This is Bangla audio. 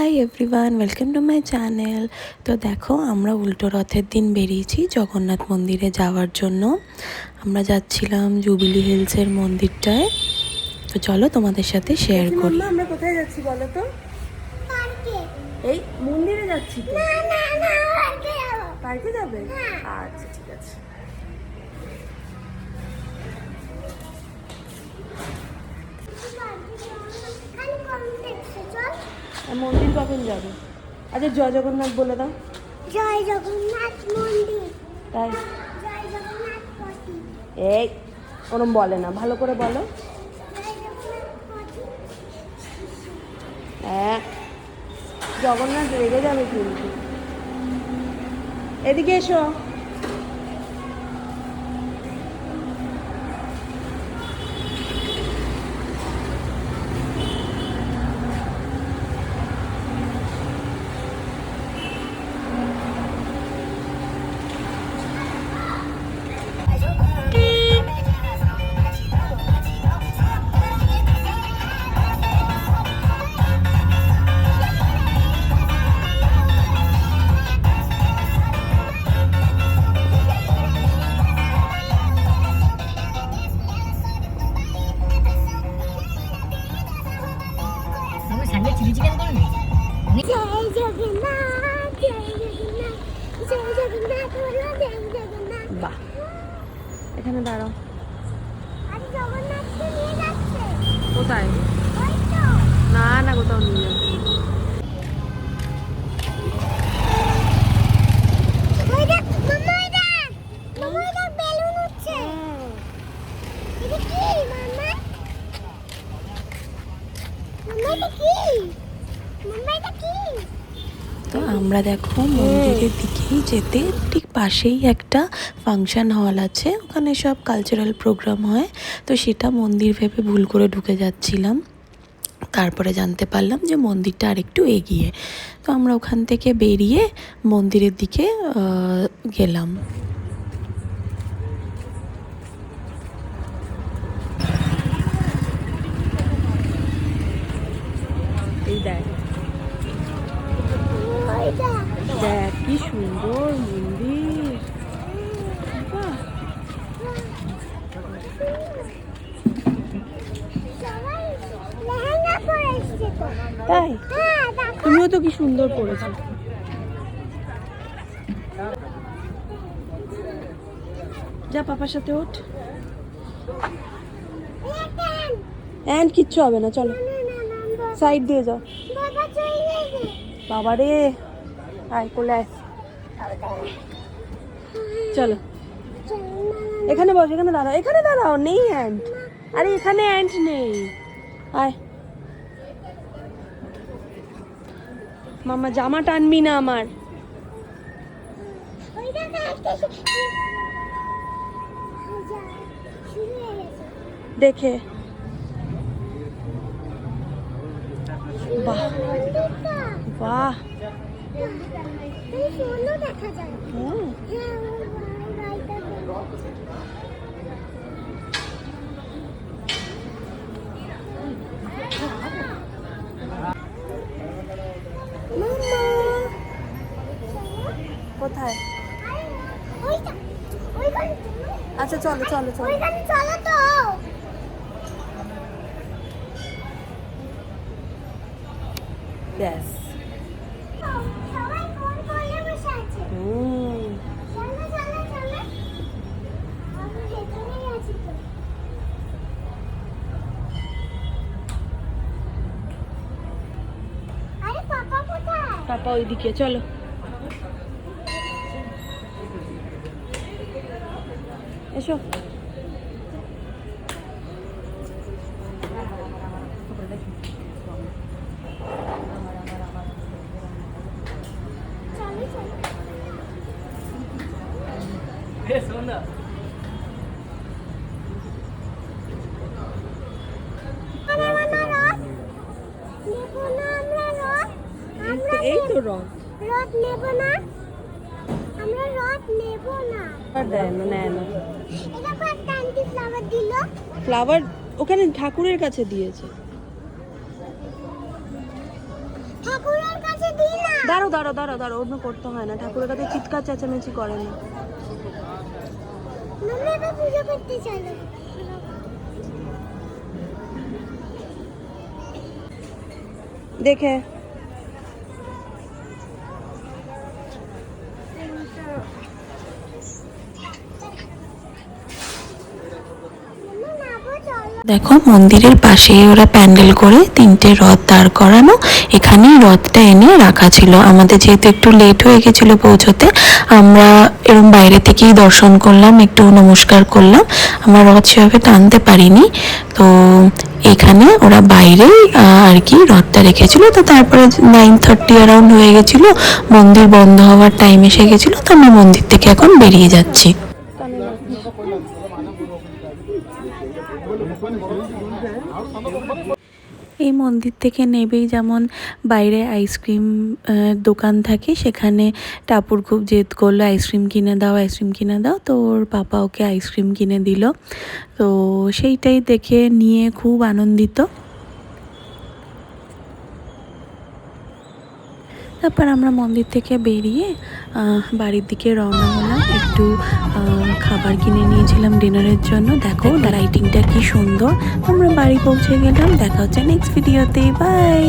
Hi everyone, welcome to my channel. তো দেখো, আমরা উল্টো রথের দিন বেরিয়েছি জগন্নাথ মন্দিরে যাওয়ার জন্য। আমরা যাচ্ছিলাম জুবিলি হিলসের মন্দিরটায়। তো চলো তোমাদের সাথে শেয়ার করি। আমরা কোথায় যাচ্ছি বলো তো? এই মন্দিরে যাচ্ছি তো। পার্কে যাবে? আচ্ছা ঠিক আছে। মন্দির কখন যাবে? আচ্ছা জয় জগন্নাথ বলে দাও। জয় জগন্নাথ মন্দির। তাই জয় জগন্নাথ পতি। এই ওরম বলে না, ভালো করে বলো। জয় জগন্নাথ পতি। হ্যাঁ, জগন্নাথ রেগে যাবে কিন্তু। এদিকে এসো। জয় জগন্নাথ, জয় জগন্নাথ, জয় জগন্নাথ বলো, জয় জগন্নাথ। বাহ, এখানে দাঁড়াও। আর জগন্নাথকে নিয়ে যাচ্ছে। কোথায়? ওই তো। না না, কোথাও নিয়ে যাবে। ওই দেখ, মাম্মা ওই দেখ। মাম্মা ওই দেখ, বেলুন উঠছে। এটা কি মাম্মা? মাম্মা এটা কি? মাম্মা এটা কি? তো আমরা দেখো মন্দিরের দিকেই যেতে ঠিক পাশেই একটা ফাংশন হল আছে, ওখানে সব কালচারাল প্রোগ্রাম হয়। তো সেটা মন্দির ভেবে ভুল করে ঢুকে যাচ্ছিলাম। তারপরে জানতে পারলাম যে মন্দিরটা আরেকটু এগিয়ে। তো আমরা ওখান থেকে বেরিয়ে মন্দিরের দিকে গেলাম। এই দেখ ওই দেখ। দেখ কি সুন্দর মন্দির। বাহ, সবাই লেহেঙ্গা পরে এসছে তো। তাই হ্যাঁ দেখো। তুমিও তো কি সুন্দর পড়েছো। যা পাপার সাথে ওঠ। এন্ড কিচ্ছু হবে না, চলো সাইড দিয়ে যাও। বাবা চলে গেছে। বাবা রে, আয় কোলে আয়। চলো এখানে বস, এখানে দাঁড়াও, এখানে দাঁড়াও। নেই অ্যান্ট, আরে এখানে অ্যান্ট নেই। আয় মামা, জামা টানবি না আমার। ওই দেখো একটা শুরু হয়ে গেছে। দেখে বাহ মন্দিরটা বাহ। এই সুন্দর দেখা যায়। হুম, হ্যাঁ ওই রাইটার মাম্মা কোথায়? ওইটা ওইখানে আচ্ছা চলো চলো চলো। ওইখানে চলো তো। ব্যাস। সবাই কোন কোলে বসে আছে? হুম, চলো চলো চলো। আমি ভেতরেই আছি তো। আরে পাপা কোথায়? পাপা ওইদিকে, চলো। এসো। চলো চলো। আমরা রথ নেবো না, আমরা রথ। আমরা এই তো রথ। রথ নেবো না, আমরা রথ নেবো না। আর দেয় না, নেয় না। এটা কো একটা আন্টি ফ্লাওয়ার দিল। ফ্লাওয়ার ওখানে ঠাকুরের কাছে দিয়েছে। ঠাকুরের কাছে দিই না। দাঁড়ো দাঁড়ো দাঁড়ো দাঁড়ো, অন্য করতে হয় না, ঠাকুরের কাছে চিৎকার চেঁচামেচি করে না। মাম্মা এবার পুজো করতে চলো। দেখে মাম্মা নাবো চলো। দেখো মন্দিরের পাশেই ওরা প্যান্ডেল করে 3টে রথ দাঁড় করানো, এখানেই রথটা এনে রাখা ছিল। আমাদের যেহেতু একটু লেট হয়ে গেছিল পৌঁছতে, আমরা এরকম বাইরে থেকেই দর্শন করলাম, একটু নমস্কার করলাম। আমরা রথ সেভাবে টানতে পারিনি, তো এখানে ওরা বাইরেই আর কি রথটা রেখেছিল। তো তারপরে 9:30 অ্যারাউন্ড হয়ে গেছিলো, মন্দির বন্ধ হওয়ার টাইম এসে গেছিলো, তো আমরা মন্দির থেকে এখন বেরিয়ে যাচ্ছি। এই মন্দির থেকে নেবেই যেমন বাইরে আইসক্রিম দোকান থাকে, সেখানে টাপুর খুব জেদ করলো আইসক্রিম কিনে দাও, আইসক্রিম কিনে দাও। তো ওর পাপা ওকে আইসক্রিম কিনে দিল, তো সেইটাই দেখে নিয়ে খুব আনন্দিত। তারপর আমরা মন্দির থেকে বেরিয়ে বাড়ির দিকে রওনা হলাম। একটু খাবার কিনে নিয়েছিলাম ডিনারের জন্য। দেখো লাইটিংটা কি সুন্দর। আমরা বাড়ি পৌঁছে গেলাম, দেখা হচ্ছে নেক্সট ভিডিওতে, বাই।